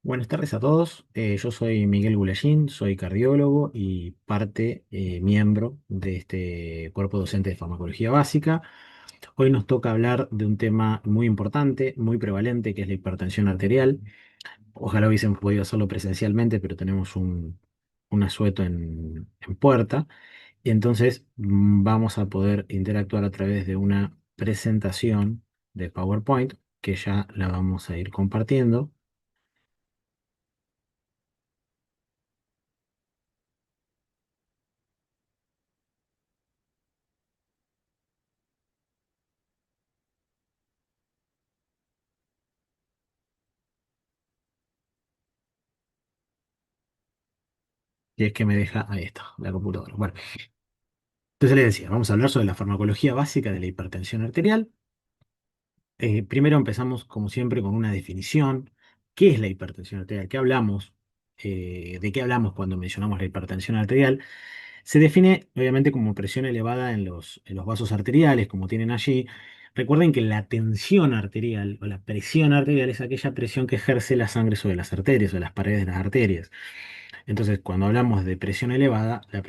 Buenas tardes a todos. Yo soy Miguel Gulallín, soy cardiólogo y miembro de este cuerpo docente de farmacología básica. Hoy nos toca hablar de un tema muy importante, muy prevalente, que es la hipertensión arterial. Ojalá hubiésemos podido hacerlo presencialmente, pero tenemos un asueto en puerta. Y entonces vamos a poder interactuar a través de una presentación de PowerPoint que ya la vamos a ir compartiendo. Y es que me deja, ahí está, la computadora. Bueno, entonces le decía, vamos a hablar sobre la farmacología básica de la hipertensión arterial. Primero empezamos, como siempre, con una definición. ¿Qué es la hipertensión arterial? ¿Qué hablamos? ¿De qué hablamos cuando mencionamos la hipertensión arterial? Se define, obviamente, como presión elevada en los vasos arteriales, como tienen allí. Recuerden que la tensión arterial o la presión arterial es aquella presión que ejerce la sangre sobre las arterias o las paredes de las arterias. Entonces, cuando hablamos de presión elevada, la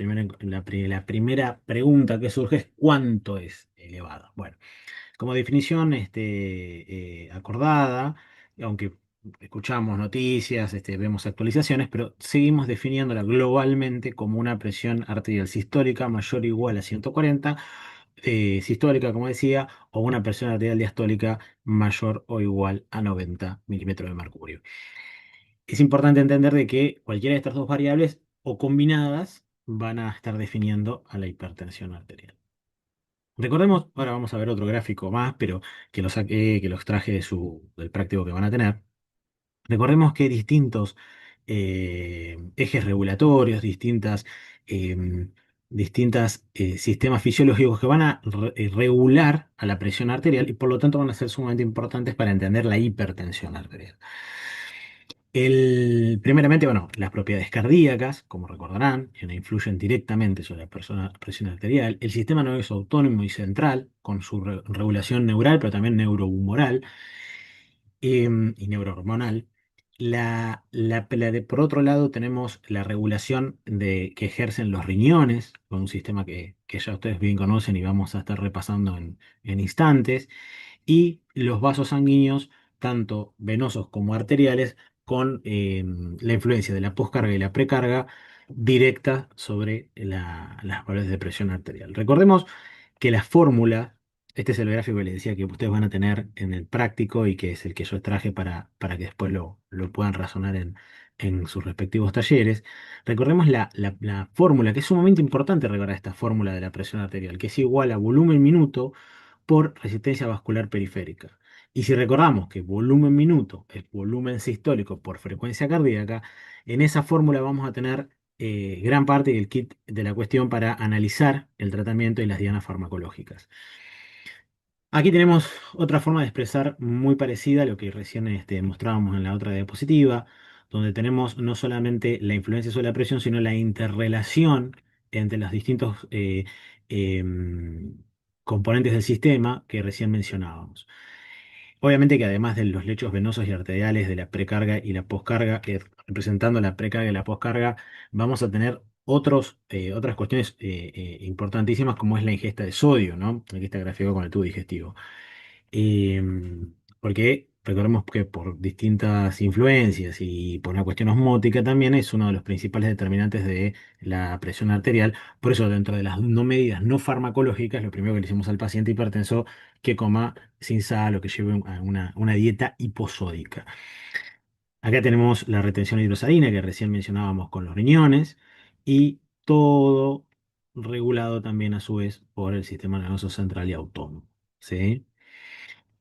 primera pregunta que surge es ¿cuánto es elevada? Bueno, como definición acordada, aunque escuchamos noticias, vemos actualizaciones, pero seguimos definiéndola globalmente como una presión arterial sistólica mayor o igual a 140, sistólica, como decía, o una presión arterial diastólica mayor o igual a 90 milímetros de mercurio. Es importante entender de que cualquiera de estas dos variables o combinadas van a estar definiendo a la hipertensión arterial. Recordemos, ahora vamos a ver otro gráfico más, pero que lo saqué, que lo extraje del práctico que van a tener. Recordemos que hay distintos ejes regulatorios, distintas sistemas fisiológicos que van a regular a la presión arterial y por lo tanto van a ser sumamente importantes para entender la hipertensión arterial. Primeramente, bueno, las propiedades cardíacas, como recordarán, influyen directamente sobre presión arterial. El sistema nervioso autónomo y central, con su regulación neural, pero también neurohumoral y neurohormonal. Por otro lado, tenemos la regulación que ejercen los riñones, con un sistema que ya ustedes bien conocen y vamos a estar repasando en instantes y los vasos sanguíneos, tanto venosos como arteriales, con la influencia de la poscarga y la precarga directa sobre las valores de presión arterial. Recordemos que la fórmula, este es el gráfico que les decía que ustedes van a tener en el práctico y que es el que yo traje para que después lo puedan razonar en sus respectivos talleres. Recordemos la fórmula, que es sumamente importante recordar esta fórmula de la presión arterial, que es igual a volumen minuto por resistencia vascular periférica. Y si recordamos que volumen minuto es volumen sistólico por frecuencia cardíaca, en esa fórmula vamos a tener gran parte del kit de la cuestión para analizar el tratamiento y las dianas farmacológicas. Aquí tenemos otra forma de expresar muy parecida a lo que recién mostrábamos en la otra diapositiva, donde tenemos no solamente la influencia sobre la presión, sino la interrelación entre los distintos componentes del sistema que recién mencionábamos. Obviamente que además de los lechos venosos y arteriales de la precarga y la poscarga, representando la precarga y la poscarga, vamos a tener otras cuestiones importantísimas como es la ingesta de sodio, ¿no? Aquí está graficado con el tubo digestivo. Eh, Porque recordemos que por distintas influencias y por una cuestión osmótica también es uno de los principales determinantes de la presión arterial. Por eso, dentro de las no medidas no farmacológicas, lo primero que le decimos al paciente hipertenso que coma sin sal o que lleve una dieta hiposódica. Acá tenemos la retención hidrosalina que recién mencionábamos con los riñones y todo regulado también a su vez por el sistema nervioso central y autónomo. ¿Sí?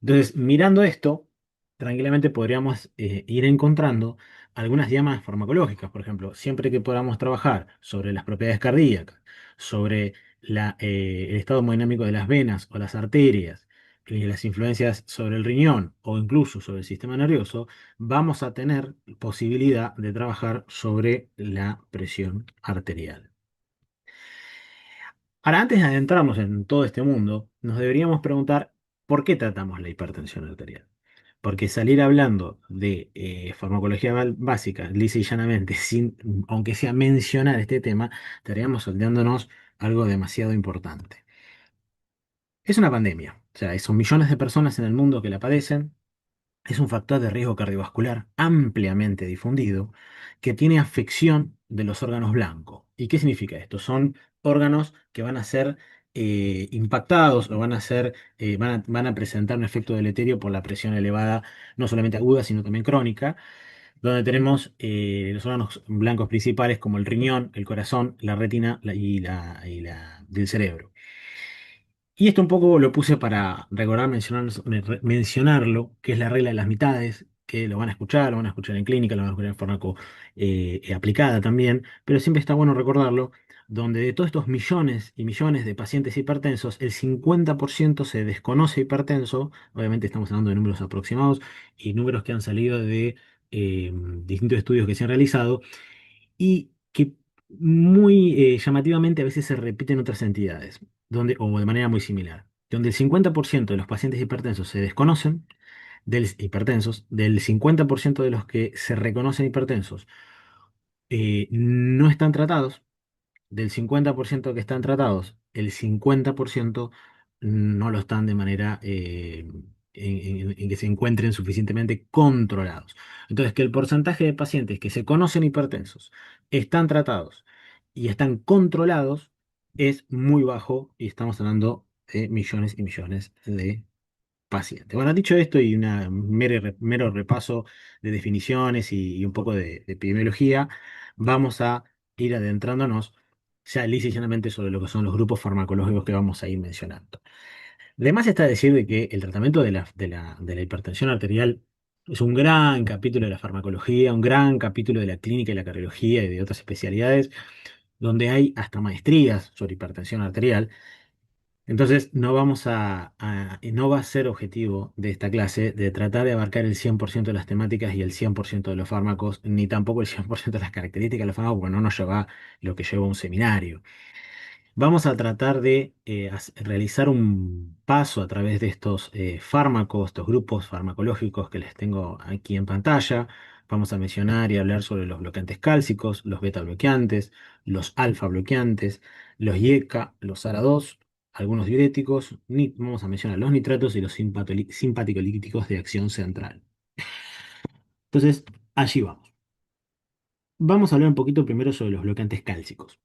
Entonces, mirando esto, tranquilamente podríamos ir encontrando algunas diamas farmacológicas, por ejemplo, siempre que podamos trabajar sobre las propiedades cardíacas, sobre el estado hemodinámico de las venas o las arterias, y las influencias sobre el riñón o incluso sobre el sistema nervioso, vamos a tener posibilidad de trabajar sobre la presión arterial. Ahora, antes de adentrarnos en todo este mundo, nos deberíamos preguntar por qué tratamos la hipertensión arterial. Porque salir hablando de farmacología básica, lisa y llanamente, sin, aunque sea mencionar este tema, estaríamos salteándonos algo demasiado importante. Es una pandemia, o sea, son millones de personas en el mundo que la padecen. Es un factor de riesgo cardiovascular ampliamente difundido que tiene afección de los órganos blancos. ¿Y qué significa esto? Son órganos que van a ser impactados o van a presentar un efecto deleterio por la presión elevada, no solamente aguda, sino también crónica, donde tenemos los órganos blancos principales como el riñón, el corazón, la retina y el cerebro. Y esto un poco lo puse para recordar mencionarlo, que es la regla de las mitades, que lo van a escuchar en clínica, lo van a escuchar en fármaco aplicada también, pero siempre está bueno recordarlo, donde de todos estos millones y millones de pacientes hipertensos, el 50% se desconoce hipertenso, obviamente estamos hablando de números aproximados y números que han salido de distintos estudios que se han realizado, y que muy llamativamente a veces se repiten en otras entidades, o de manera muy similar, donde el 50% de los pacientes hipertensos se desconocen, del 50% de los que se reconocen hipertensos no están tratados, del 50% que están tratados, el 50% no lo están de manera en que se encuentren suficientemente controlados. Entonces, que el porcentaje de pacientes que se conocen hipertensos, están tratados y están controlados es muy bajo y estamos hablando de millones y millones de paciente. Bueno, dicho esto y un mero repaso de definiciones y un poco de epidemiología, vamos a ir adentrándonos ya lisa y llanamente sobre lo que son los grupos farmacológicos que vamos a ir mencionando. Además está decir de que el tratamiento de la hipertensión arterial es un gran capítulo de la farmacología, un gran capítulo de la clínica y la cardiología y de otras especialidades, donde hay hasta maestrías sobre hipertensión arterial. Entonces, no va a ser objetivo de esta clase de tratar de abarcar el 100% de las temáticas y el 100% de los fármacos, ni tampoco el 100% de las características de los fármacos, porque no nos lleva lo que lleva un seminario. Vamos a tratar de realizar un paso a través de estos fármacos, estos grupos farmacológicos que les tengo aquí en pantalla. Vamos a mencionar y hablar sobre los bloqueantes cálcicos, los beta bloqueantes, los alfa bloqueantes, los IECA, los ARA2, algunos diuréticos. Vamos a mencionar los nitratos y los simpaticolíticos de acción central. Entonces, allí vamos. Vamos a hablar un poquito primero sobre los bloqueantes cálcicos.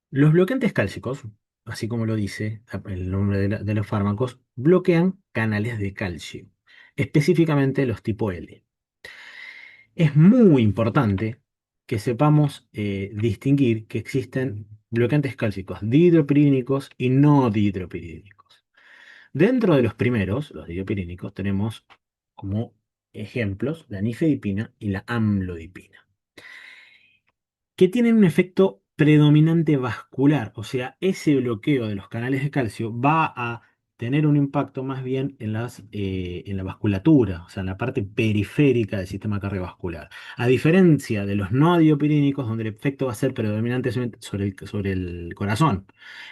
Los bloqueantes cálcicos, así como lo dice el nombre de los fármacos, bloquean canales de calcio, específicamente los tipo L. Es muy importante que sepamos distinguir que existen bloqueantes cálcicos dihidropirídicos y no dihidropirídicos. Dentro de los primeros, los dihidropirídicos, tenemos como ejemplos la nifedipina y la amlodipina, que tienen un efecto predominante vascular, o sea, ese bloqueo de los canales de calcio va a tener un impacto más bien en la vasculatura, o sea, en la parte periférica del sistema cardiovascular. A diferencia de los no adiopirínicos, donde el efecto va a ser predominante sobre el corazón.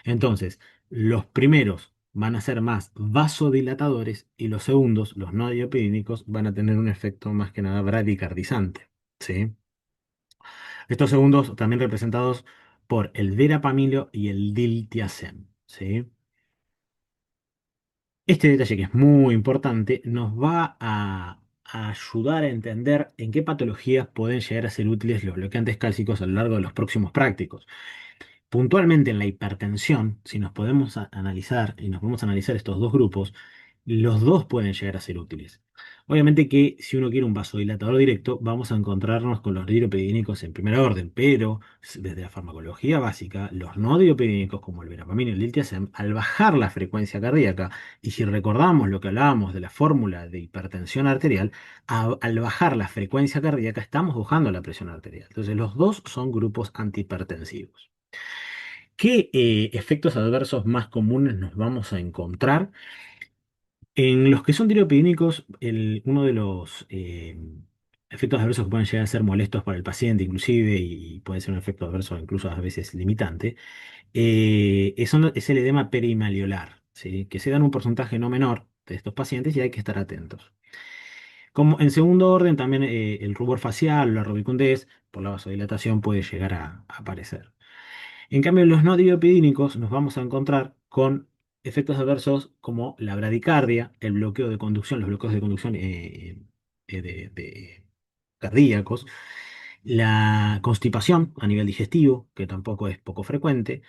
Entonces, los primeros van a ser más vasodilatadores y los segundos, los no adiopirínicos, van a tener un efecto más que nada bradicardizante. ¿Sí? Estos segundos también representados por el verapamilo y el diltiazem, ¿sí? Este detalle que es muy importante nos va a ayudar a entender en qué patologías pueden llegar a ser útiles los bloqueantes cálcicos a lo largo de los próximos prácticos. Puntualmente en la hipertensión, si nos podemos analizar y nos podemos analizar estos dos grupos, los dos pueden llegar a ser útiles. Obviamente que si uno quiere un vasodilatador directo, vamos a encontrarnos con los diropidínicos en primer orden, pero desde la farmacología básica, los no diropidínicos como el verapamil y el diltiazem, al bajar la frecuencia cardíaca, y si recordamos lo que hablábamos de la fórmula de hipertensión arterial, al bajar la frecuencia cardíaca estamos bajando la presión arterial. Entonces los dos son grupos antihipertensivos. ¿Qué efectos adversos más comunes nos vamos a encontrar? En los que son tiroidínicos, uno de los efectos adversos que pueden llegar a ser molestos para el paciente, inclusive, y puede ser un efecto adverso incluso a veces limitante, es el edema perimaliolar, ¿sí? Que se da en un porcentaje no menor, de estos pacientes y hay que estar atentos. Como en segundo orden, también el rubor facial, la rubicundez, por la vasodilatación puede llegar a aparecer. En cambio, en los no diopidínicos nos vamos a encontrar con efectos adversos como la bradicardia, el bloqueo de conducción, los bloqueos de conducción de cardíacos, la constipación a nivel digestivo, que tampoco es poco frecuente.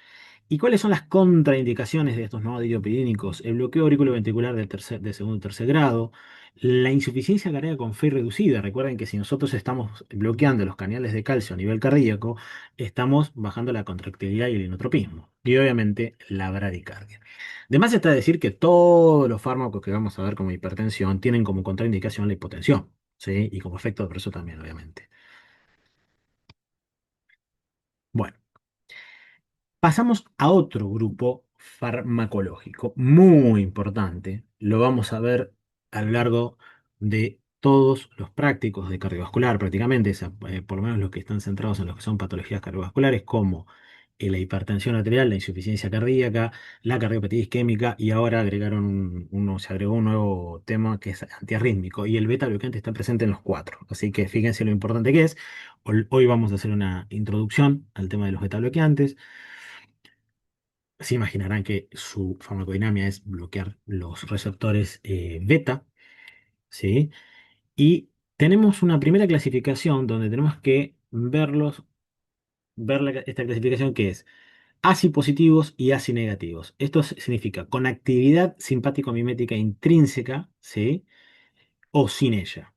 ¿Y cuáles son las contraindicaciones de estos noradiopirínicos? El bloqueo auriculoventricular de segundo y tercer grado, la insuficiencia cardíaca con fe reducida. Recuerden que si nosotros estamos bloqueando los canales de calcio a nivel cardíaco, estamos bajando la contractilidad y el inotropismo. Y obviamente la bradicardia. Además está decir que todos los fármacos que vamos a ver como hipertensión tienen como contraindicación la hipotensión, ¿sí? Y como efecto adverso también, obviamente. Bueno. Pasamos a otro grupo farmacológico muy importante. Lo vamos a ver a lo largo de todos los prácticos de cardiovascular, prácticamente, por lo menos los que están centrados en lo que son patologías cardiovasculares, como la hipertensión arterial, la insuficiencia cardíaca, la cardiopatía isquémica, y ahora se agregó un nuevo tema que es antiarrítmico, y el beta bloqueante está presente en los cuatro. Así que fíjense lo importante que es. Hoy vamos a hacer una introducción al tema de los beta bloqueantes. Se imaginarán que su farmacodinámica es bloquear los receptores beta, ¿sí? Y tenemos una primera clasificación donde tenemos que esta clasificación que es ACI positivos y ACI negativos. Esto significa con actividad simpático-mimética intrínseca, ¿sí? O sin ella.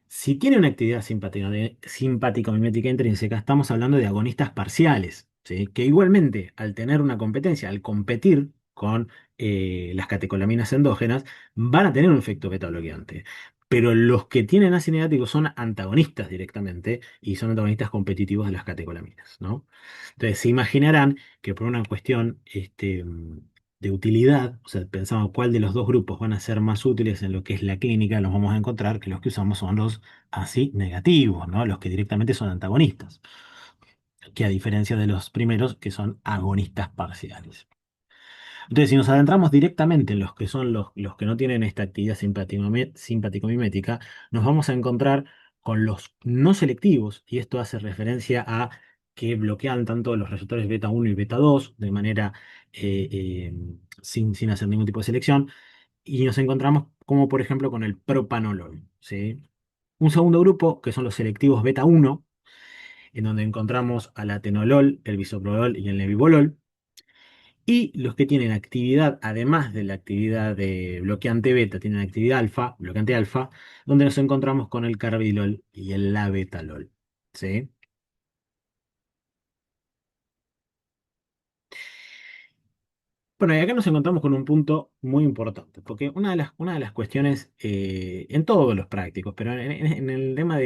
Si tiene una actividad simpático-mimética intrínseca, estamos hablando de agonistas parciales, ¿sí? Que igualmente, al tener una competencia, al competir con las catecolaminas endógenas, van a tener un efecto beta bloqueante. Pero los que tienen ácido negativo son antagonistas directamente y son antagonistas competitivos de las catecolaminas, ¿no? Entonces, se imaginarán que por una cuestión de utilidad, o sea, pensamos cuál de los dos grupos van a ser más útiles en lo que es la clínica, los vamos a encontrar que los que usamos son los así negativos, ¿no? Los que directamente son antagonistas, que a diferencia de los primeros que son agonistas parciales. Entonces, si nos adentramos directamente en los que son los que no tienen esta actividad simpático-mimética, nos vamos a encontrar con los no selectivos, y esto hace referencia a que bloquean tanto los receptores beta 1 y beta 2 de manera sin hacer ningún tipo de selección, y nos encontramos como por ejemplo con el propanolol, ¿sí? Un segundo grupo que son los selectivos beta 1, en donde encontramos al atenolol, el bisoprolol y el nebivolol. Y los que tienen actividad, además de la actividad de bloqueante beta, tienen actividad alfa, bloqueante alfa, donde nos encontramos con el carbilol y el labetalol. ¿Sí? Bueno, y acá nos encontramos con un punto muy importante, porque una de las cuestiones en todos los prácticos, pero en el tema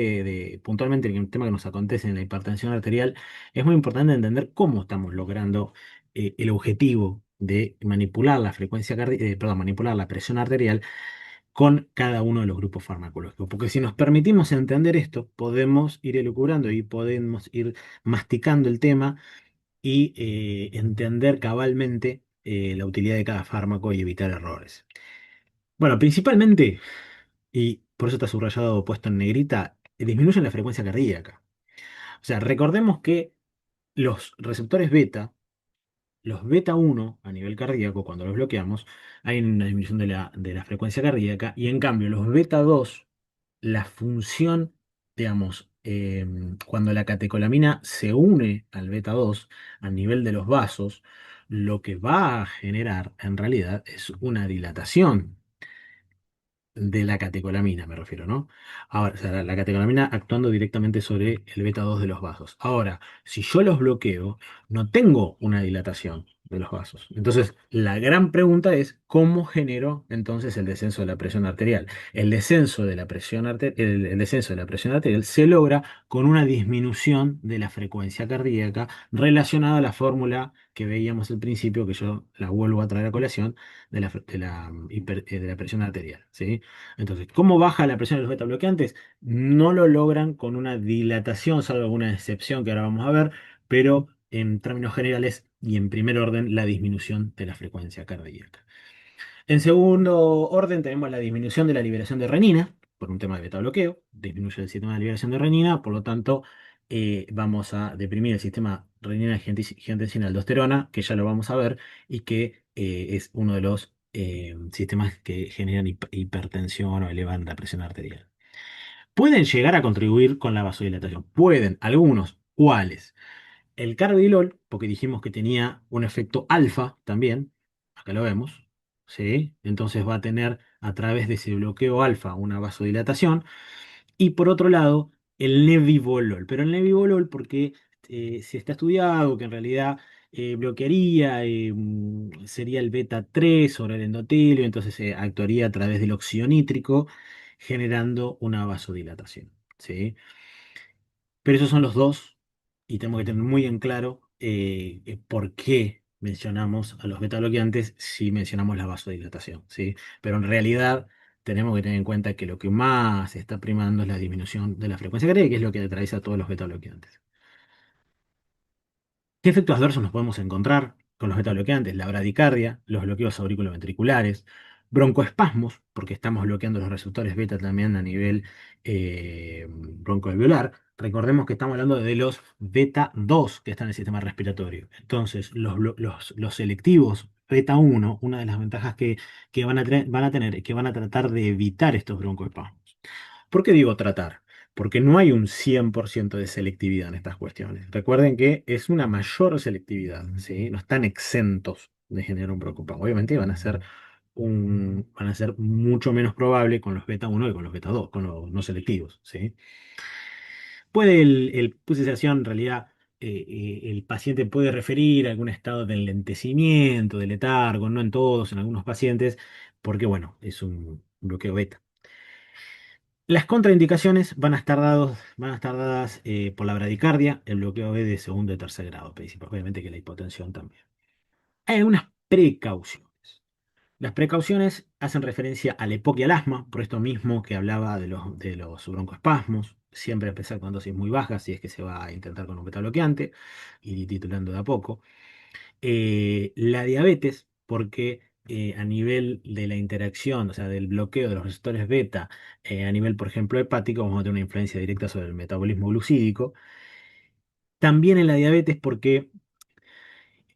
puntualmente en el tema que nos acontece en la hipertensión arterial, es muy importante entender cómo estamos logrando el objetivo de manipular la perdón, manipular la presión arterial con cada uno de los grupos farmacológicos. Porque si nos permitimos entender esto, podemos ir elucubrando y podemos ir masticando el tema y entender cabalmente la utilidad de cada fármaco y evitar errores. Bueno, principalmente, y por eso está subrayado o puesto en negrita, disminuyen la frecuencia cardíaca. O sea, recordemos que los receptores beta, los beta 1 a nivel cardíaco, cuando los bloqueamos, hay una disminución de la frecuencia cardíaca, y en cambio los beta 2, la función, digamos, cuando la catecolamina se une al beta 2 a nivel de los vasos, lo que va a generar en realidad es una dilatación de la catecolamina, me refiero, ¿no? Ahora, o sea, la catecolamina actuando directamente sobre el beta 2 de los vasos. Ahora, si yo los bloqueo, no tengo una dilatación de los vasos. Entonces, la gran pregunta es, ¿cómo genero entonces el descenso de la presión arterial? El descenso de la presión arterial se logra con una disminución de la frecuencia cardíaca relacionada a la fórmula que veíamos al principio, que yo la vuelvo a traer a colación, de la presión arterial, ¿sí? Entonces, ¿cómo baja la presión de los beta bloqueantes? No lo logran con una dilatación, salvo alguna excepción que ahora vamos a ver, pero en términos generales y en primer orden, la disminución de la frecuencia cardíaca. En segundo orden tenemos la disminución de la liberación de renina, por un tema de beta bloqueo, disminuye el sistema de liberación de renina, por lo tanto vamos a deprimir el sistema renina-angiotensina-aldosterona, que ya lo vamos a ver, y que es uno de los sistemas que generan hipertensión o elevan la presión arterial. Pueden llegar a contribuir con la vasodilatación, pueden, algunos, ¿cuáles? El carvedilol, porque dijimos que tenía un efecto alfa también, acá lo vemos, ¿sí? Entonces va a tener a través de ese bloqueo alfa una vasodilatación. Y por otro lado, el nebivolol. Pero el nebivolol porque se está estudiado que en realidad bloquearía, sería el beta 3 sobre el endotelio, entonces actuaría a través del óxido nítrico, generando una vasodilatación, ¿sí? Pero esos son los dos, y tenemos que tener muy en claro por qué mencionamos a los beta bloqueantes si mencionamos la vasodilatación, ¿sí? Pero en realidad tenemos que tener en cuenta que lo que más está primando es la disminución de la frecuencia cardíaca, que es lo que atraviesa a todos los beta bloqueantes. ¿Qué efectos adversos nos podemos encontrar con los beta bloqueantes? La bradicardia, los bloqueos auriculoventriculares, broncoespasmos, porque estamos bloqueando los receptores beta también a nivel broncoalveolar. Recordemos que estamos hablando de los beta 2 que están en el sistema respiratorio. Entonces, los selectivos beta 1, una de las ventajas que van a tener es que van a tratar de evitar estos broncoespasmos. ¿Por qué digo tratar? Porque no hay un 100% de selectividad en estas cuestiones. Recuerden que es una mayor selectividad, ¿sí? No están exentos de generar un preocupante. Obviamente van a ser mucho menos probable con los beta 1 que con los beta 2, con los no selectivos, ¿sí? Puede en realidad, el paciente puede referir a algún estado de enlentecimiento, de letargo, no en todos, en algunos pacientes, porque bueno, es un bloqueo beta. Las contraindicaciones van a estar dadas por la bradicardia, el bloqueo B de segundo y tercer grado, principal, obviamente que la hipotensión también. Hay algunas precauciones. Las precauciones hacen referencia al EPOC y al asma, por esto mismo que hablaba de los broncoespasmos, siempre empezar con dosis muy bajas si es que se va a intentar con un beta bloqueante, y titulando de a poco. La diabetes, porque a nivel de la interacción, o sea, del bloqueo de los receptores beta, a nivel, por ejemplo, hepático, vamos a tener una influencia directa sobre el metabolismo glucídico. También en la diabetes, porque,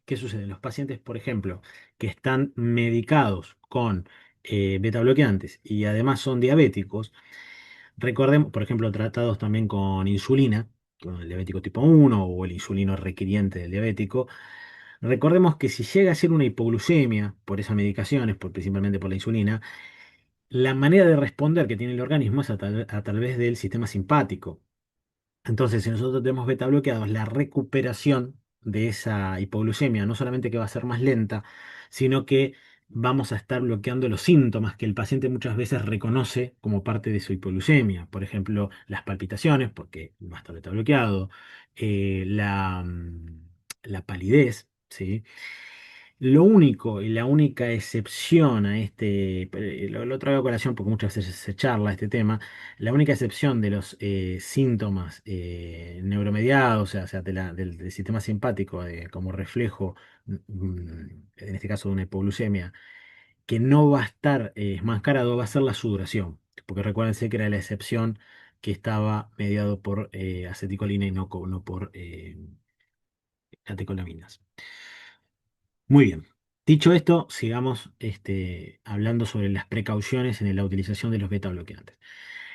¿qué sucede? Los pacientes, por ejemplo, que están medicados con beta bloqueantes y además son diabéticos, recordemos, por ejemplo, tratados también con insulina, con el diabético tipo 1 o el insulino requiriente del diabético. Recordemos que si llega a ser una hipoglucemia por esas medicaciones, principalmente por la insulina, la manera de responder que tiene el organismo es a través del sistema simpático. Entonces, si nosotros tenemos beta bloqueados, la recuperación de esa hipoglucemia no solamente que va a ser más lenta, sino que vamos a estar bloqueando los síntomas que el paciente muchas veces reconoce como parte de su hipoglucemia. Por ejemplo, las palpitaciones, porque va a estar beta bloqueado, la palidez, ¿sí? Lo único y la única excepción a lo traigo a colación porque muchas veces se charla este tema, la única excepción de los síntomas neuromediados, o sea, del sistema simpático como reflejo, en este caso de una hipoglucemia, que no va a estar enmascarado, va a ser la sudoración, porque recuérdense que era la excepción que estaba mediado por acetilcolina y no por catecolaminas. Muy bien. Dicho esto, sigamos hablando sobre las precauciones en la utilización de los beta bloqueantes.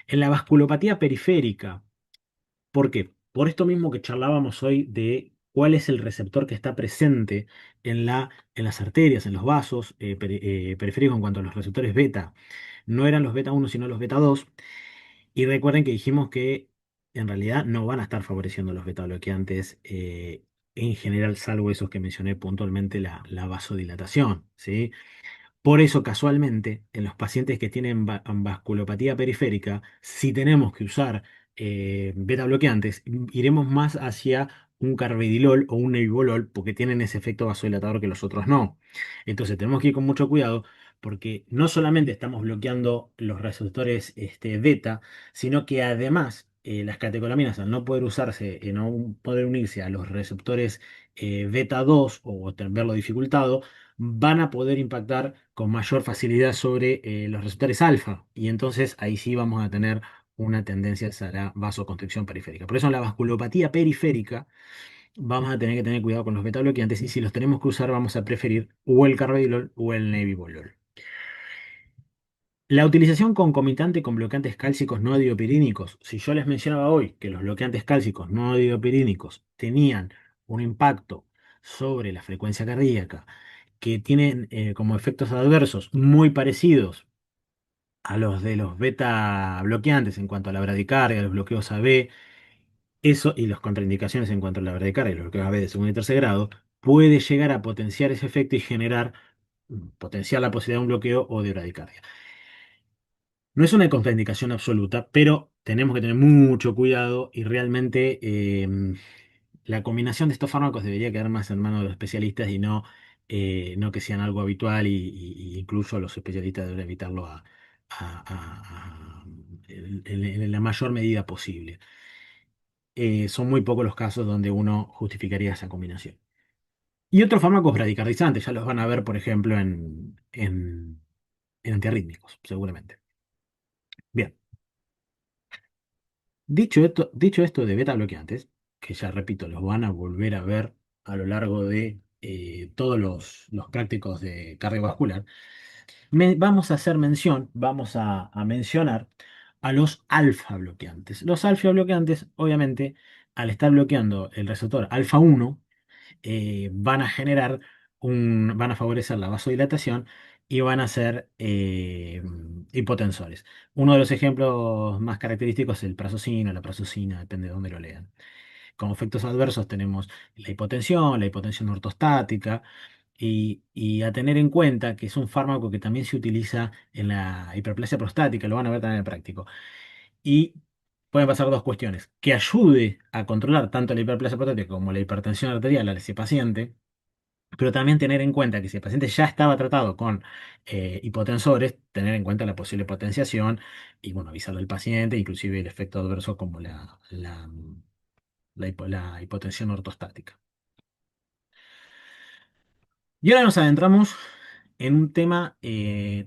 En la vasculopatía periférica, ¿por qué? Por esto mismo que charlábamos hoy de cuál es el receptor que está presente en las arterias, en los vasos periféricos en cuanto a los receptores beta. No eran los beta 1, sino los beta 2. Y recuerden que dijimos que en realidad no van a estar favoreciendo los beta bloqueantes en general, salvo esos que mencioné puntualmente, la vasodilatación, ¿sí? Por eso, casualmente, en los pacientes que tienen vasculopatía periférica, si tenemos que usar beta bloqueantes, iremos más hacia un carvedilol o un nebivolol porque tienen ese efecto vasodilatador que los otros no. Entonces, tenemos que ir con mucho cuidado porque no solamente estamos bloqueando los receptores beta, sino que además las catecolaminas, al no poder usarse, no poder unirse a los receptores beta 2 o verlo dificultado, van a poder impactar con mayor facilidad sobre los receptores alfa. Y entonces ahí sí vamos a tener una tendencia hacia la vasoconstricción periférica. Por eso en la vasculopatía periférica vamos a tener que tener cuidado con los beta bloqueantes y si los tenemos que usar vamos a preferir o el carvedilol o el nebivolol. La utilización concomitante con bloqueantes cálcicos no adiopirínicos. Si yo les mencionaba hoy que los bloqueantes cálcicos no adiopirínicos tenían un impacto sobre la frecuencia cardíaca, que tienen como efectos adversos muy parecidos a los de los beta bloqueantes en cuanto a la bradicardia, los bloqueos AB, eso y las contraindicaciones en cuanto a la bradicardia y los bloqueos AB de segundo y tercer grado, puede llegar a potenciar ese efecto y generar, potenciar la posibilidad de un bloqueo o de bradicardia. No es una contraindicación absoluta, pero tenemos que tener mucho cuidado y realmente la combinación de estos fármacos debería quedar más en manos de los especialistas y no que sean algo habitual y incluso los especialistas deben evitarlo en la mayor medida posible. Son muy pocos los casos donde uno justificaría esa combinación. Y otros fármacos bradicardizantes, ya los van a ver, por ejemplo, en antiarrítmicos, seguramente. Bien. Dicho esto de beta bloqueantes, que ya repito, los van a volver a ver a lo largo de todos los prácticos de cardiovascular, vamos a hacer mención, vamos a mencionar a los alfa bloqueantes. Los alfa bloqueantes, obviamente, al estar bloqueando el receptor alfa 1, van a generar van a favorecer la vasodilatación y van a ser hipotensores. Uno de los ejemplos más característicos es el prazosino, la prazosina, depende de dónde lo lean. Como efectos adversos tenemos la hipotensión ortostática y a tener en cuenta que es un fármaco que también se utiliza en la hiperplasia prostática, lo van a ver también en el práctico. Y pueden pasar dos cuestiones, que ayude a controlar tanto la hiperplasia prostática como la hipertensión arterial a ese paciente, pero también tener en cuenta que si el paciente ya estaba tratado con hipotensores, tener en cuenta la posible potenciación y bueno, avisarle al paciente, inclusive el efecto adverso como la hipotensión ortostática. Y ahora nos adentramos en un tema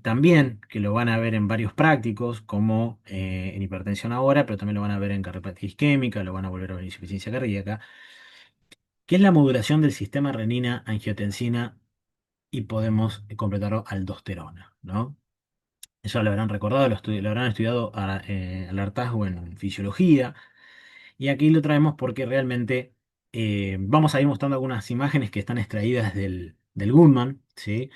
también que lo van a ver en varios prácticos, como en hipertensión ahora, pero también lo van a ver en cardiopatía isquémica, lo van a volver a ver en insuficiencia cardíaca, que es la modulación del sistema renina-angiotensina y podemos completarlo aldosterona, ¿no? Eso lo habrán recordado, lo habrán estudiado al hartazgo en fisiología. Y aquí lo traemos porque realmente vamos a ir mostrando algunas imágenes que están extraídas del Goodman, ¿sí?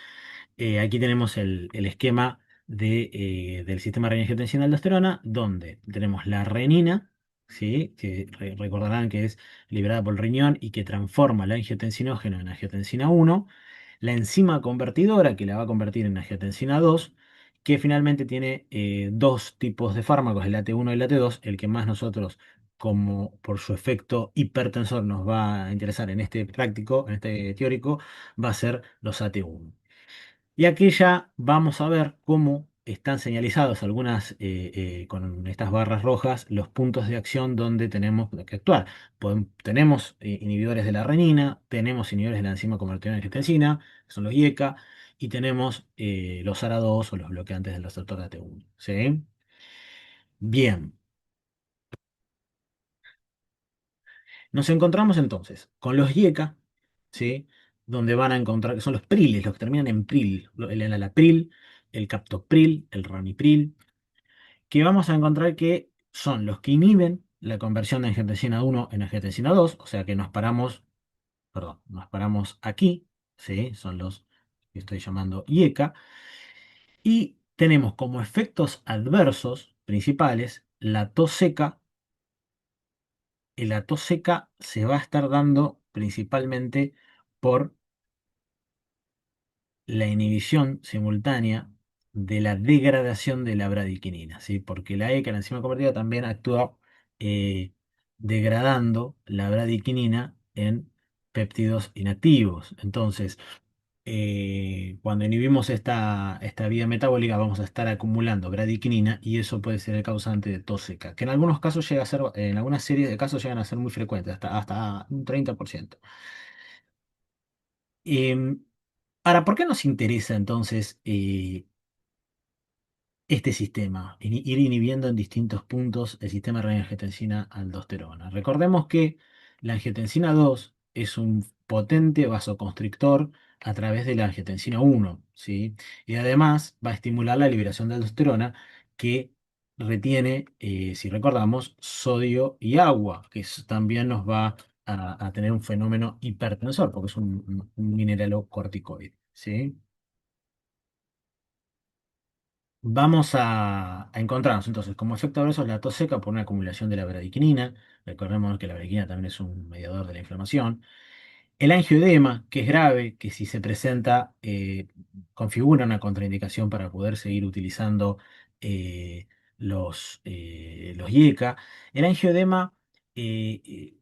Aquí tenemos el esquema del sistema renina-angiotensina-aldosterona, donde tenemos la renina, ¿sí? Que recordarán que es liberada por el riñón y que transforma la angiotensinógeno en angiotensina 1, la enzima convertidora que la va a convertir en angiotensina 2, que finalmente tiene dos tipos de fármacos, el AT1 y el AT2, el que más nosotros, como por su efecto hipertensor, nos va a interesar en este práctico, en este teórico, va a ser los AT1. Y aquí ya vamos a ver cómo están señalizados con estas barras rojas los puntos de acción donde tenemos que actuar. Tenemos inhibidores de la renina, tenemos inhibidores de la enzima convertidora en angiotensina, que son los IECA, y tenemos los ARA2 o los bloqueantes del receptor de AT1. ¿Sí? Bien, nos encontramos entonces con los IECA, ¿sí? Donde van a encontrar, que son los priles, los que terminan en pril, el enalapril, el captopril, el ramipril, que vamos a encontrar que son los que inhiben la conversión de angiotensina 1 en angiotensina 2, o sea que nos paramos, perdón, nos paramos aquí, ¿sí? Son los que estoy llamando IECA, y tenemos como efectos adversos principales la tos seca, y la tos seca se va a estar dando principalmente por la inhibición simultánea de la degradación de la bradiquinina, ¿sí? Porque la ECA, la enzima convertida, también actúa eh, degradando la bradiquinina en péptidos inactivos. Entonces, cuando inhibimos esta vía metabólica, vamos a estar acumulando bradiquinina y eso puede ser el causante de tos seca, que en algunos casos llega a ser, en algunas series de casos llegan a ser muy frecuentes, hasta un 30%. Ahora, ¿por qué nos interesa entonces este sistema, ir inhibiendo en distintos puntos el sistema de renin-angiotensina-aldosterona? Recordemos que la angiotensina 2 es un potente vasoconstrictor a través de la angiotensina 1, ¿sí? Y además va a estimular la liberación de aldosterona que retiene, si recordamos, sodio y agua, que también nos va a tener un fenómeno hipertensor, porque es un mineralocorticoide, ¿sí? Vamos a encontrarnos entonces como efecto adverso la tos seca por una acumulación de la bradicnina. Recordemos que la bradicnina también es un mediador de la inflamación. El angioedema, que es grave, que si se presenta, configura una contraindicación para poder seguir utilizando eh, los IECA. El angioedema eh,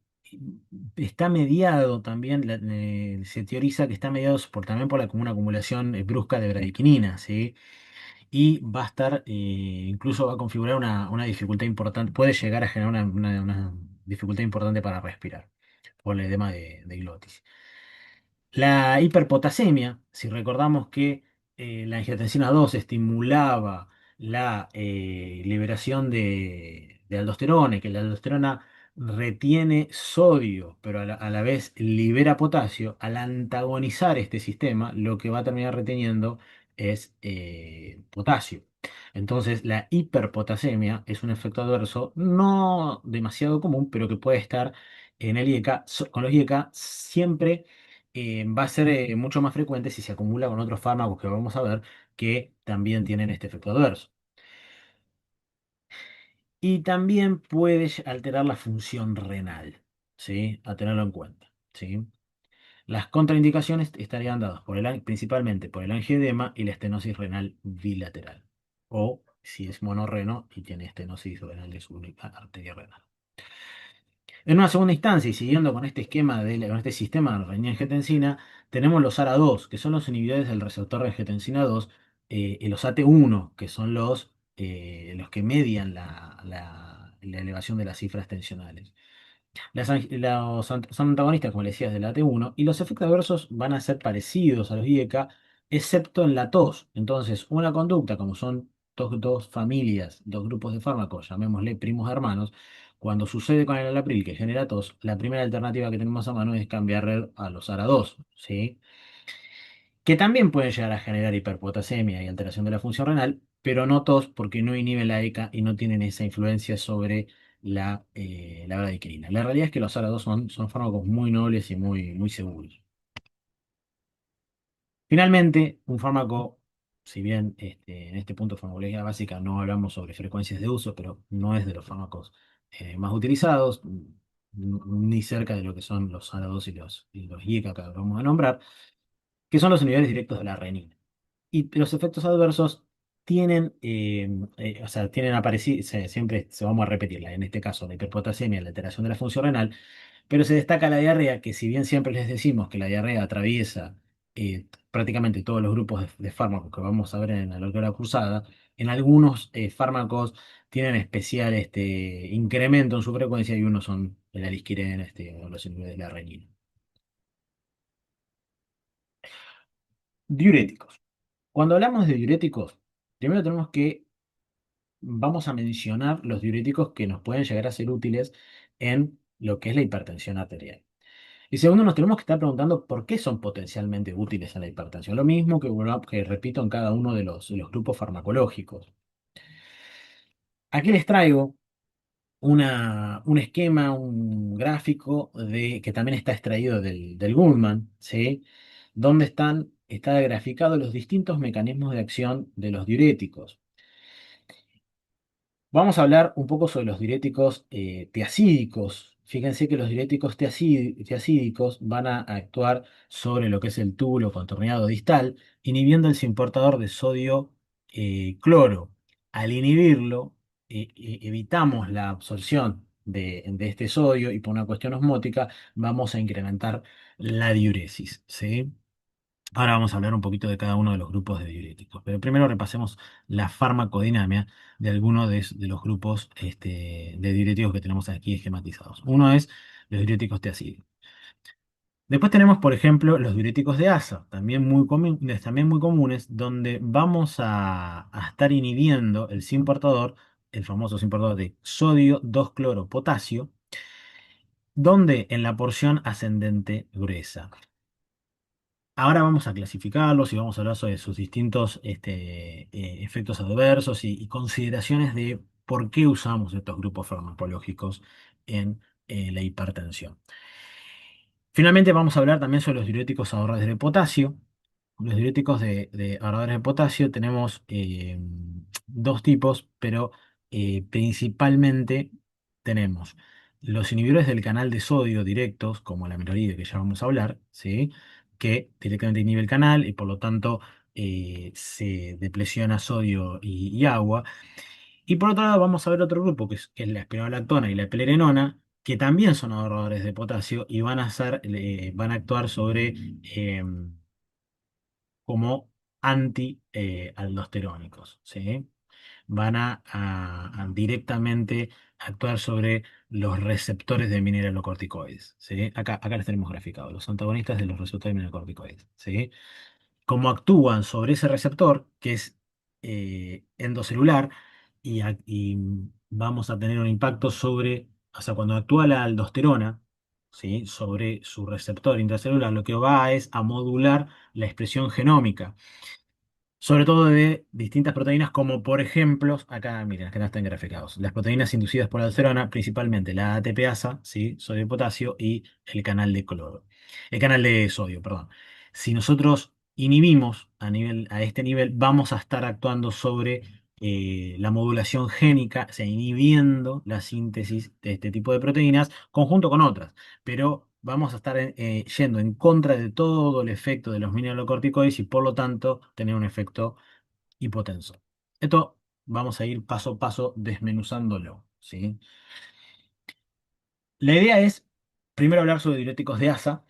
está mediado también, se teoriza que está mediado también por una acumulación brusca de bradicnina, ¿sí? Y va a estar, incluso va a configurar una dificultad importante, puede llegar a generar una dificultad importante para respirar por el edema de glotis. La hiperpotasemia, si recordamos que la angiotensina 2 estimulaba la liberación de aldosterona, y que la aldosterona retiene sodio, pero a la vez libera potasio, al antagonizar este sistema, lo que va a terminar reteniendo es potasio. Entonces, la hiperpotasemia es un efecto adverso no demasiado común, pero que puede estar en el IECA. Con los IECA siempre va a ser mucho más frecuente si se acumula con otros fármacos que vamos a ver que también tienen este efecto adverso. Y también puede alterar la función renal, ¿sí? A tenerlo en cuenta, ¿sí? Las contraindicaciones estarían dadas principalmente por el angioedema y la estenosis renal bilateral. O si es monorreno y tiene estenosis renal de su única arteria renal. En una segunda instancia, y siguiendo con este esquema, con este sistema de renin-angiotensina, tenemos los ARA2, que son los inhibidores del receptor de angiotensina 2, y los AT1, que son los que median la elevación de las cifras tensionales. Son antagonistas, como le decías, del AT1, y los efectos adversos van a ser parecidos a los IECA, excepto en la tos. Entonces, una conducta, como son dos familias, dos grupos de fármacos, llamémosle primos hermanos, cuando sucede con el alapril que genera tos, la primera alternativa que tenemos a mano es cambiar a los ARA2, ¿sí? Que también pueden llegar a generar hiperpotasemia y alteración de la función renal, pero no tos porque no inhiben la ECA y no tienen esa influencia sobre la bradiquinina. La realidad es que los ARA2 son fármacos muy nobles y muy seguros. Finalmente, un fármaco, si bien en este punto de farmacología básica no hablamos sobre frecuencias de uso, pero no es de los fármacos más utilizados, ni cerca de lo que son los ARA2 y los IECA que vamos a nombrar, que son los inhibidores directos de la renina. Y los efectos adversos o sea, tienen aparecido, siempre se vamos a repetirla, en este caso la hiperpotasemia, la alteración de la función renal, pero se destaca la diarrea, que si bien siempre les decimos que la diarrea atraviesa prácticamente todos los grupos de fármacos que vamos a ver en la lectura cruzada, en algunos fármacos tienen especial incremento en su frecuencia y unos son el alisquirén, o los inhibidores de la renina. Diuréticos. Cuando hablamos de diuréticos, primero tenemos que vamos a mencionar los diuréticos que nos pueden llegar a ser útiles en lo que es la hipertensión arterial. Y segundo, nos tenemos que estar preguntando por qué son potencialmente útiles en la hipertensión. Lo mismo que repito en cada uno de los grupos farmacológicos. Aquí les traigo un esquema, un gráfico que también está extraído del Goodman, ¿sí? Donde está graficado los distintos mecanismos de acción de los diuréticos. Vamos a hablar un poco sobre los diuréticos tiacídicos. Fíjense que los diuréticos tiacídicos van a actuar sobre lo que es el túbulo contorneado distal, inhibiendo el importador de sodio cloro. Al inhibirlo, evitamos la absorción de este sodio y por una cuestión osmótica vamos a incrementar la diuresis, ¿sí? Ahora vamos a hablar un poquito de cada uno de los grupos de diuréticos, pero primero repasemos la farmacodinámica de algunos de los grupos de diuréticos que tenemos aquí esquematizados. Uno es los diuréticos tiacídicos. Después tenemos, por ejemplo, los diuréticos de asa, también muy comunes, donde vamos a estar inhibiendo el sin portador, el famoso sin portador de sodio 2 potasio, donde en la porción ascendente gruesa. Ahora vamos a clasificarlos y vamos a hablar sobre sus distintos efectos adversos y consideraciones de por qué usamos estos grupos farmacológicos en la hipertensión. Finalmente vamos a hablar también sobre los diuréticos ahorradores de potasio. Los diuréticos de ahorradores de potasio tenemos dos tipos, pero principalmente tenemos los inhibidores del canal de sodio directos, como la amiloride que ya vamos a hablar, ¿sí? Que directamente inhibe el canal y por lo tanto se depresiona sodio y agua. Y por otro lado vamos a ver otro grupo que es la espironolactona y la eplerenona, que también son ahorradores de potasio y van a actuar sobre como anti-aldosterónicos, ¿sí? Van a directamente actuar sobre los receptores de mineralocorticoides, ¿sí? Acá los tenemos graficados, los antagonistas de los receptores de mineralocorticoides, ¿sí? Cómo actúan sobre ese receptor, que es endocelular, y vamos a tener un impacto sobre, o sea, cuando actúa la aldosterona, ¿sí? Sobre su receptor intracelular, lo que va es a modular la expresión genómica sobre todo de distintas proteínas, como por ejemplo, acá miren, acá están graficados, las proteínas inducidas por la aldosterona, principalmente la ATPasa, ¿sí? Sodio y potasio, y el canal de cloro, el canal de sodio, perdón. Si nosotros inhibimos a este nivel, vamos a estar actuando sobre la modulación génica, o sea, inhibiendo la síntesis de este tipo de proteínas, conjunto con otras, pero vamos a estar yendo en contra de todo el efecto de los mineralocorticoides y por lo tanto tener un efecto hipotensor. Esto vamos a ir paso a paso desmenuzándolo, ¿sí? La idea es primero hablar sobre diuréticos de asa,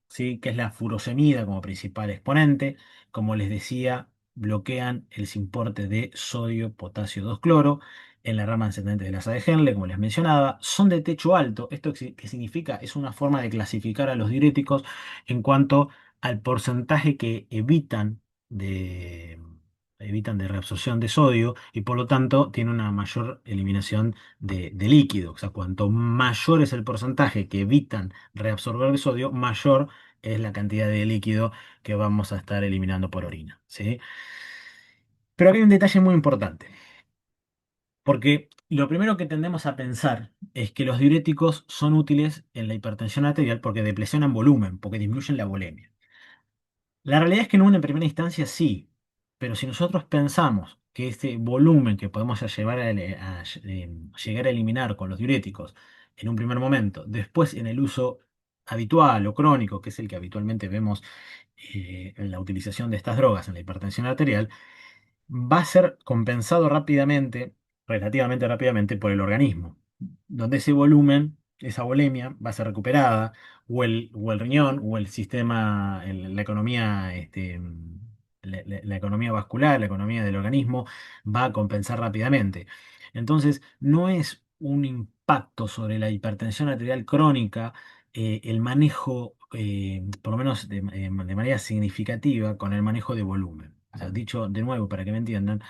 ¿sí? Que es la furosemida como principal exponente. Como les decía, bloquean el simporte de sodio, potasio 2-cloro en la rama ascendente de la asa de Henle, como les mencionaba. Son de techo alto. ¿Esto qué significa? Es una forma de clasificar a los diuréticos en cuanto al porcentaje que evitan de reabsorción de sodio y por lo tanto tiene una mayor eliminación de líquido. O sea, cuanto mayor es el porcentaje que evitan reabsorber de sodio, mayor es la cantidad de líquido que vamos a estar eliminando por orina, ¿sí? Pero aquí hay un detalle muy importante, porque lo primero que tendemos a pensar es que los diuréticos son útiles en la hipertensión arterial porque depresionan volumen, porque disminuyen la volemia. La realidad es que en una primera instancia sí, pero si nosotros pensamos que este volumen que podemos llegar a eliminar con los diuréticos en un primer momento, después en el uso habitual o crónico, que es el que habitualmente vemos en la utilización de estas drogas en la hipertensión arterial, va a ser compensado rápidamente, relativamente rápidamente, por el organismo, donde ese volumen, esa volemia, va a ser recuperada, o el riñón, o el sistema, la economía, la economía vascular, la economía del organismo, va a compensar rápidamente. Entonces, no es un impacto sobre la hipertensión arterial crónica el manejo, por lo menos de manera significativa, con el manejo de volumen. O sea, dicho de nuevo, para que me entiendan,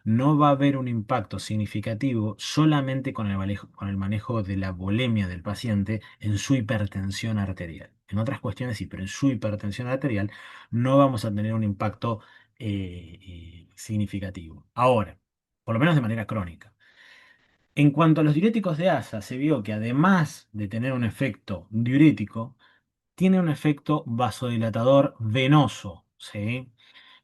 no va a haber un impacto significativo solamente con el manejo de la volemia del paciente en su hipertensión arterial. En otras cuestiones sí, pero en su hipertensión arterial no vamos a tener un impacto significativo. Ahora, por lo menos de manera crónica. En cuanto a los diuréticos de asa, se vio que además de tener un efecto diurético, tiene un efecto vasodilatador venoso, ¿sí?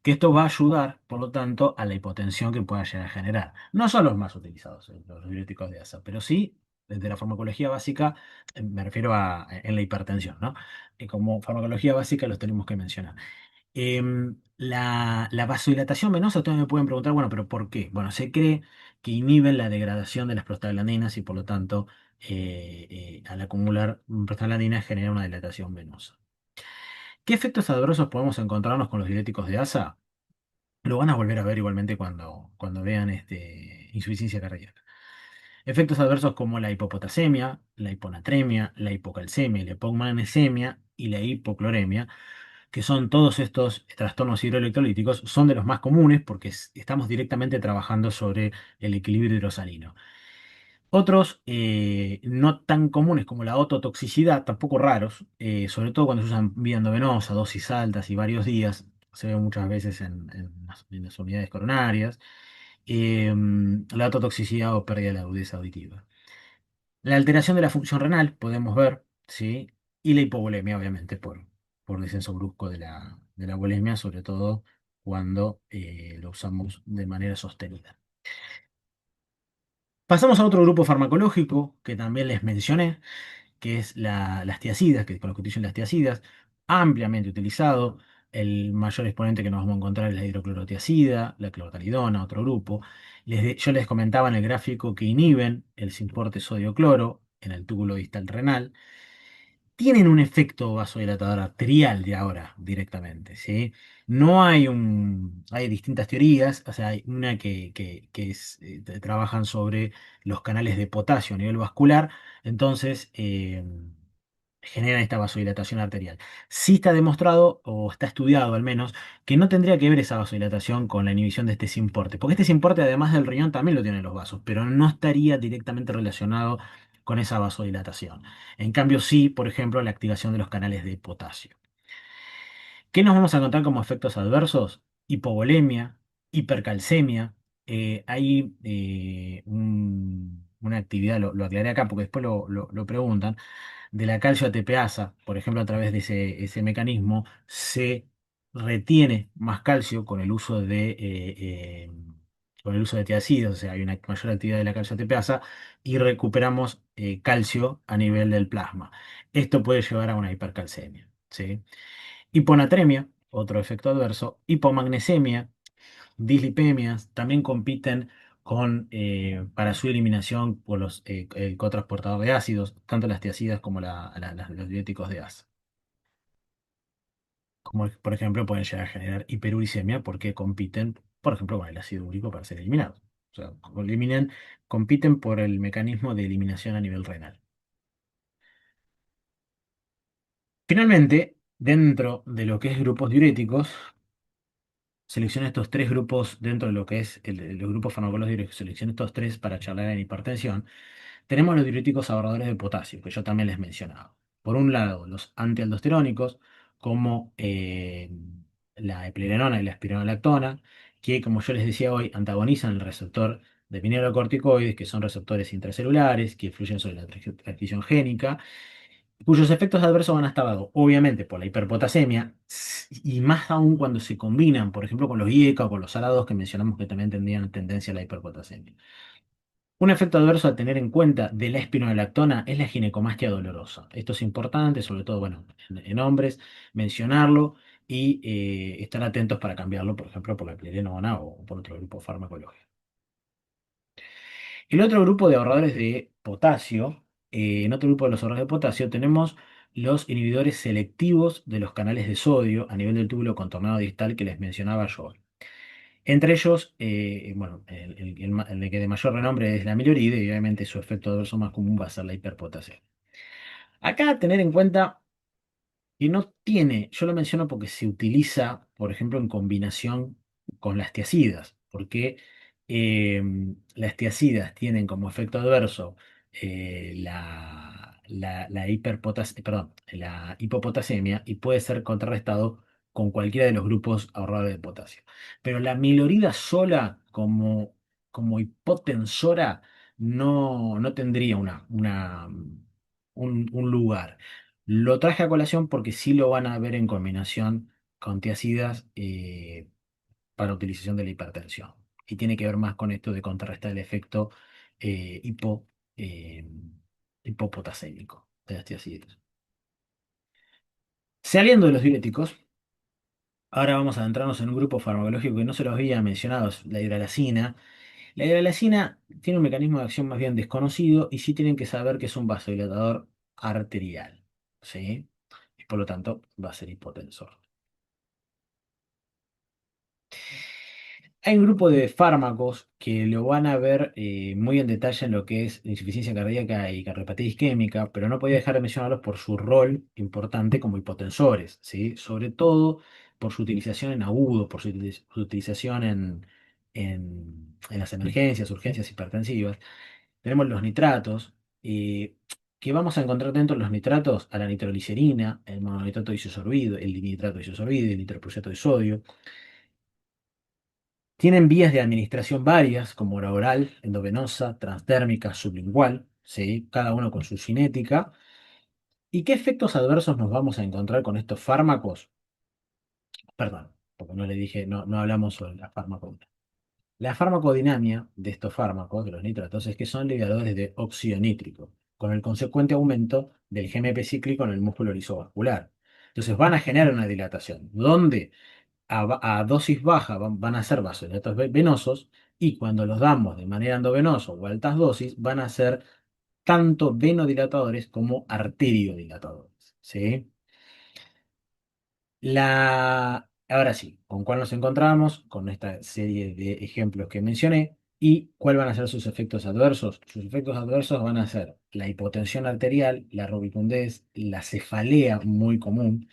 Que esto va a ayudar, por lo tanto, a la hipotensión que pueda llegar a generar. No son los más utilizados, los diuréticos de asa, pero sí, desde la farmacología básica, me refiero a en la hipertensión, ¿no? Como farmacología básica los tenemos que mencionar. La vasodilatación venosa, ustedes me pueden preguntar, bueno, pero ¿por qué? Bueno, se cree que inhiben la degradación de las prostaglandinas y por lo tanto, al acumular prostaglandinas genera una dilatación venosa. ¿Qué efectos adversos podemos encontrarnos con los diuréticos de asa? Lo van a volver a ver igualmente cuando vean insuficiencia cardíaca. Efectos adversos como la hipopotasemia, la hiponatremia, la hipocalcemia, la hipomagnesemia y la hipocloremia, que son todos estos trastornos hidroelectrolíticos, son de los más comunes porque estamos directamente trabajando sobre el equilibrio hidrosalino. Otros no tan comunes como la ototoxicidad, tampoco raros, sobre todo cuando se usan vía endovenosa, dosis altas y varios días, se ve muchas veces en las unidades coronarias, la ototoxicidad o pérdida de la agudeza auditiva. La alteración de la función renal, podemos ver, ¿sí? Y la hipovolemia, obviamente, por descenso brusco de la volemia, sobre todo cuando lo usamos de manera sostenida. Pasamos a otro grupo farmacológico que también les mencioné, que es las tiacidas, que con lo que utilizan las tiacidas, ampliamente utilizado. El mayor exponente que nos vamos a encontrar es la hidroclorotiazida, la clortalidona, otro grupo. Yo les comentaba en el gráfico que inhiben el simporte sodio-cloro en el túbulo distal renal, tienen un efecto vasodilatador arterial de ahora directamente, ¿sí? No hay distintas teorías, o sea, hay una que trabajan sobre los canales de potasio a nivel vascular, entonces generan esta vasodilatación arterial. Sí está demostrado, o está estudiado al menos, que no tendría que ver esa vasodilatación con la inhibición de este simporte, porque este simporte además del riñón también lo tienen los vasos, pero no estaría directamente relacionado con esa vasodilatación. En cambio, sí, por ejemplo, la activación de los canales de potasio. ¿Qué nos vamos a encontrar como efectos adversos? Hipovolemia, hipercalcemia. Hay una actividad, lo aclaré acá porque después lo preguntan, de la calcio ATPasa, por ejemplo, a través de ese mecanismo, se retiene más calcio con el uso de tiacidas, o sea, hay una mayor actividad de la calcio ATPasa y recuperamos calcio a nivel del plasma. Esto puede llevar a una hipercalcemia, ¿sí? Hiponatremia, otro efecto adverso, hipomagnesemia, dislipemias, también compiten para su eliminación por el cotransportador de ácidos, tanto las tiacidas como los diuréticos de asa. Como por ejemplo pueden llegar a generar hiperuricemia porque compiten, por ejemplo, con el ácido úrico para ser eliminados. O sea, compiten por el mecanismo de eliminación a nivel renal. Finalmente, dentro de lo que es grupos diuréticos, seleccioné estos tres grupos dentro de lo que es los grupos farmacológicos, seleccioné estos tres para charlar en hipertensión. Tenemos los diuréticos ahorradores de potasio, que yo también les mencionaba. Por un lado, los antialdosterónicos, como la eplerenona y la espironolactona, que, como yo les decía hoy, antagonizan el receptor de mineralocorticoides, que son receptores intracelulares, que influyen sobre la transcripción génica, cuyos efectos adversos van a estar dados, obviamente, por la hiperpotasemia, y más aún cuando se combinan, por ejemplo, con los IECA o con los SARA que mencionamos que también tendrían tendencia a la hiperpotasemia. Un efecto adverso a tener en cuenta de la espironolactona es la ginecomastia dolorosa. Esto es importante, sobre todo, bueno, en hombres, mencionarlo y estar atentos para cambiarlo, por ejemplo, por la eplerenona o por otro grupo farmacológico. El otro grupo de ahorradores de potasio, en otro grupo de los ahorradores de potasio tenemos los inhibidores selectivos de los canales de sodio a nivel del túbulo contornado distal que les mencionaba yo. Entre ellos, bueno, el de que de mayor renombre es la miloride y obviamente su efecto adverso más común va a ser la hiperpotasia. Acá tener en cuenta y no tiene, yo lo menciono porque se utiliza, por ejemplo, en combinación con las tiacidas, porque las tiacidas tienen como efecto adverso perdón, la hipopotasemia y puede ser contrarrestado con cualquiera de los grupos ahorradores de potasio. Pero la milorida sola como hipotensora no tendría un lugar. Lo traje a colación porque sí lo van a ver en combinación con tiacidas para utilización de la hipertensión. Y tiene que ver más con esto de contrarrestar el efecto eh, hipo, eh, hipopotasémico de las tiacidas. Saliendo de los diuréticos, ahora vamos a adentrarnos en un grupo farmacológico que no se los había mencionado, es la hidralazina. La hidralazina tiene un mecanismo de acción más bien desconocido y sí tienen que saber que es un vasodilatador arterial, ¿sí? Y por lo tanto va a ser hipotensor. Hay un grupo de fármacos que lo van a ver muy en detalle en lo que es insuficiencia cardíaca y cardiopatía isquémica, pero no podía dejar de mencionarlos por su rol importante como hipotensores, ¿sí? Sobre todo por su utilización en agudo, por su utilización en las emergencias, urgencias hipertensivas. Tenemos los nitratos, eh, que vamos a encontrar dentro de los nitratos a la nitroglicerina, el mononitrato isosorbido, el dinitrato isosorbido, el nitroprusiato de sodio. Tienen vías de administración varias, como la oral, endovenosa, transdérmica, sublingual, ¿sí? Cada uno con su cinética. ¿Y qué efectos adversos nos vamos a encontrar con estos fármacos? Perdón, porque no le dije, no hablamos sobre la farmacodinamia. La farmacodinamia de estos fármacos, de los nitratos, es que son liberadores de óxido nítrico, con el consecuente aumento del GMP cíclico en el músculo lisovascular. Entonces van a generar una dilatación. ¿Dónde? A dosis baja van a ser vasodilatos venosos, y cuando los damos de manera endovenosa o altas dosis van a ser tanto venodilatadores como arteriodilatadores, ¿sí? Ahora sí, ¿con cuál nos encontramos? Con esta serie de ejemplos que mencioné. ¿Y cuáles van a ser sus efectos adversos? Sus efectos adversos van a ser la hipotensión arterial, la rubicundez, la cefalea muy común,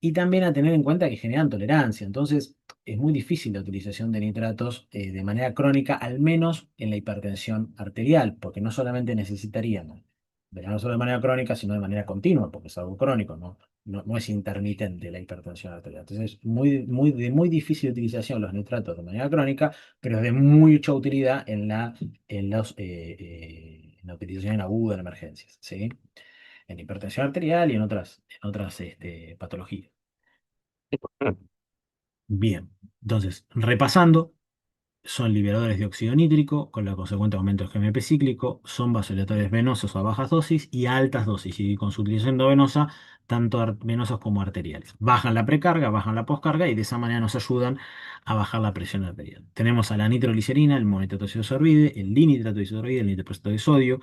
y también a tener en cuenta que generan tolerancia. Entonces, es muy difícil la utilización de nitratos de manera crónica, al menos en la hipertensión arterial, porque no solamente necesitaríamos, no solo de manera crónica, sino de manera continua, porque es algo crónico, no es intermitente la hipertensión arterial. Entonces, de muy difícil utilización los nitratos de manera crónica, pero de mucha utilidad en la utilización en aguda en emergencias, ¿sí? En hipertensión arterial y en otras patologías. Bien, entonces, repasando, son liberadores de óxido nítrico con la consecuente aumento del GMP cíclico, son vasodilatores venosos a bajas dosis y a altas dosis, y con su utilización endovenosa, tanto venosos como arteriales. Bajan la precarga, bajan la poscarga, y de esa manera nos ayudan a bajar la presión arterial. Tenemos a la nitroglicerina, el mononitrato isosorbide, el dinitrato isosorbide, el nitroprosito de sodio.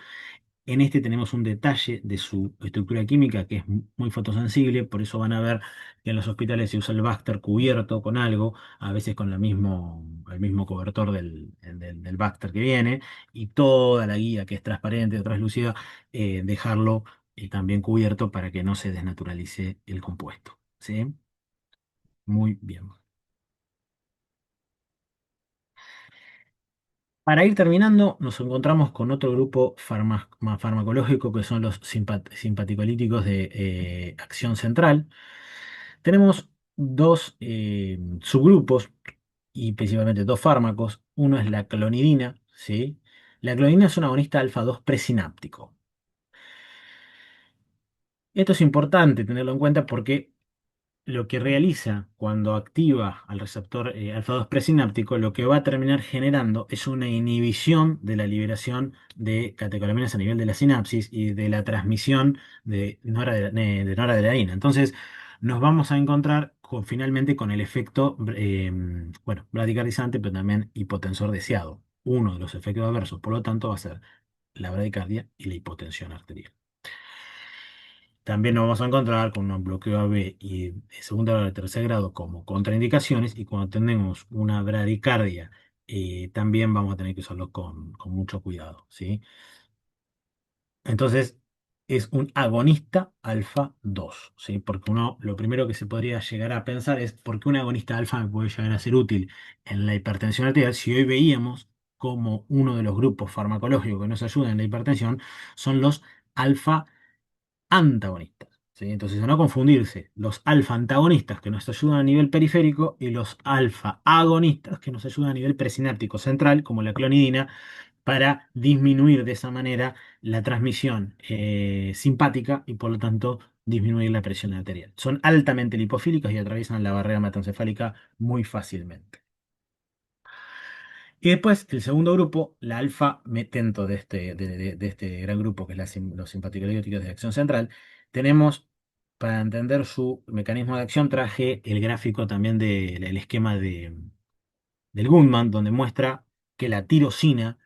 En este tenemos un detalle de su estructura química que es muy fotosensible, por eso van a ver que en los hospitales se usa el Bacter cubierto con algo, a veces con el mismo cobertor del Bacter que viene, y toda la guía, que es transparente o translúcida, dejarlo también cubierto para que no se desnaturalice el compuesto. ¿Sí? Muy bien. Para ir terminando, nos encontramos con otro grupo farmacológico, que son los simpaticolíticos de acción central. Tenemos dos subgrupos, y principalmente dos fármacos. Uno es la clonidina, ¿sí? La clonidina es un agonista alfa 2 presináptico. Esto es importante tenerlo en cuenta porque lo que realiza cuando activa al receptor alfa 2 presináptico, lo que va a terminar generando es una inhibición de la liberación de catecolaminas a nivel de la sinapsis y de la transmisión de noradrenalina. Entonces, nos vamos a encontrar finalmente con el efecto, bueno, bradicardizante, pero también hipotensor deseado. Uno de los efectos adversos, por lo tanto, va a ser la bradicardia y la hipotensión arterial. También nos vamos a encontrar con un bloqueo AB y de segundo grado y tercer grado como contraindicaciones, y cuando tenemos una bradicardia, también vamos a tener que usarlo con mucho cuidado, ¿sí? Entonces, es un agonista alfa 2, ¿sí? Porque lo primero que se podría llegar a pensar es: ¿por qué un agonista alfa me puede llegar a ser útil en la hipertensión arterial? Si hoy veíamos como uno de los grupos farmacológicos que nos ayudan en la hipertensión son los alfa antagonistas, ¿sí? Entonces, a no confundirse los alfa antagonistas, que nos ayudan a nivel periférico, y los alfa agonistas, que nos ayudan a nivel presináptico central, como la clonidina, para disminuir de esa manera la transmisión simpática, y por lo tanto disminuir la presión arterial. Son altamente lipofílicos y atraviesan la barrera hematoencefálica muy fácilmente. Y después, el segundo grupo, la alfa metento de este gran grupo, que es los simpaticolíticos de acción central. Tenemos, para entender su mecanismo de acción, traje el gráfico también del esquema del Goodman, donde muestra que la tirosina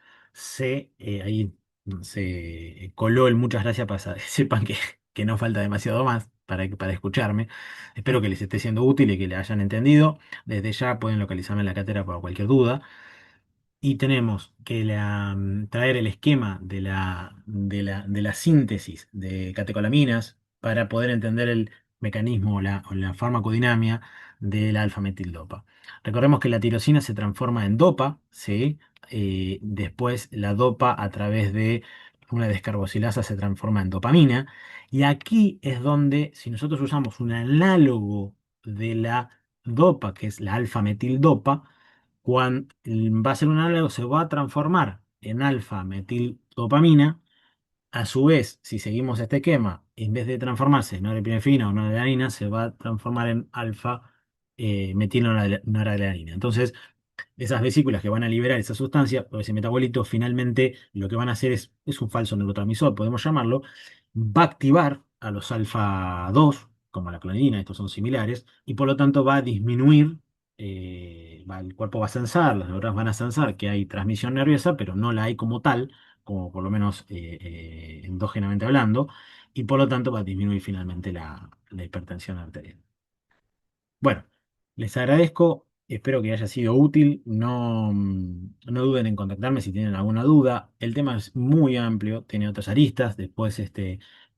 ahí se coló el muchas gracias para que sepan que que no falta demasiado más para escucharme. Espero que les esté siendo útil y que le hayan entendido. Desde ya pueden localizarme en la cátedra por cualquier duda. Y tenemos que traer el esquema de la síntesis de catecolaminas para poder entender el mecanismo o la farmacodinamia de la alfa-metildopa. Recordemos que la tirosina se transforma en dopa, ¿sí? Después la dopa a través de una descarboxilasa se transforma en dopamina. Y aquí es donde, si nosotros usamos un análogo de la dopa, que es la alfa-metildopa, cuando va a ser un análogo, se va a transformar en alfa-metildopamina. A su vez, si seguimos este esquema, en vez de transformarse en norepinefrina o noradrenalina, se va a transformar en alfa-metilnoradrenalina. Entonces, esas vesículas que van a liberar esa sustancia o ese metabolito, finalmente lo que van a hacer es un falso neurotransmisor, podemos llamarlo, va a activar a los alfa 2 como la clonidina, estos son similares, y por lo tanto va a disminuir, el cuerpo va a sensar, las neuronas van a sensar que hay transmisión nerviosa, pero no la hay como tal, como por lo menos endógenamente hablando, y por lo tanto va a disminuir finalmente la hipertensión arterial. Bueno, les agradezco, espero que haya sido útil. No, no duden en contactarme si tienen alguna duda. El tema es muy amplio, tiene otras aristas. Después,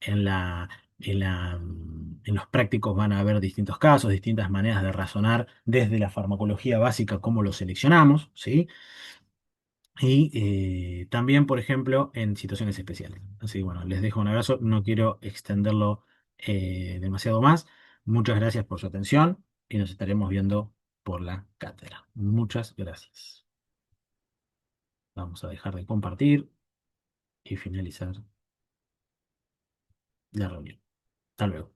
en los prácticos van a haber distintos casos, distintas maneras de razonar desde la farmacología básica, cómo lo seleccionamos, ¿sí? Y también, por ejemplo, en situaciones especiales. Así que bueno, les dejo un abrazo. No quiero extenderlo demasiado más. Muchas gracias por su atención y nos estaremos viendo por la cátedra. Muchas gracias. Vamos a dejar de compartir y finalizar la reunión. Hasta luego.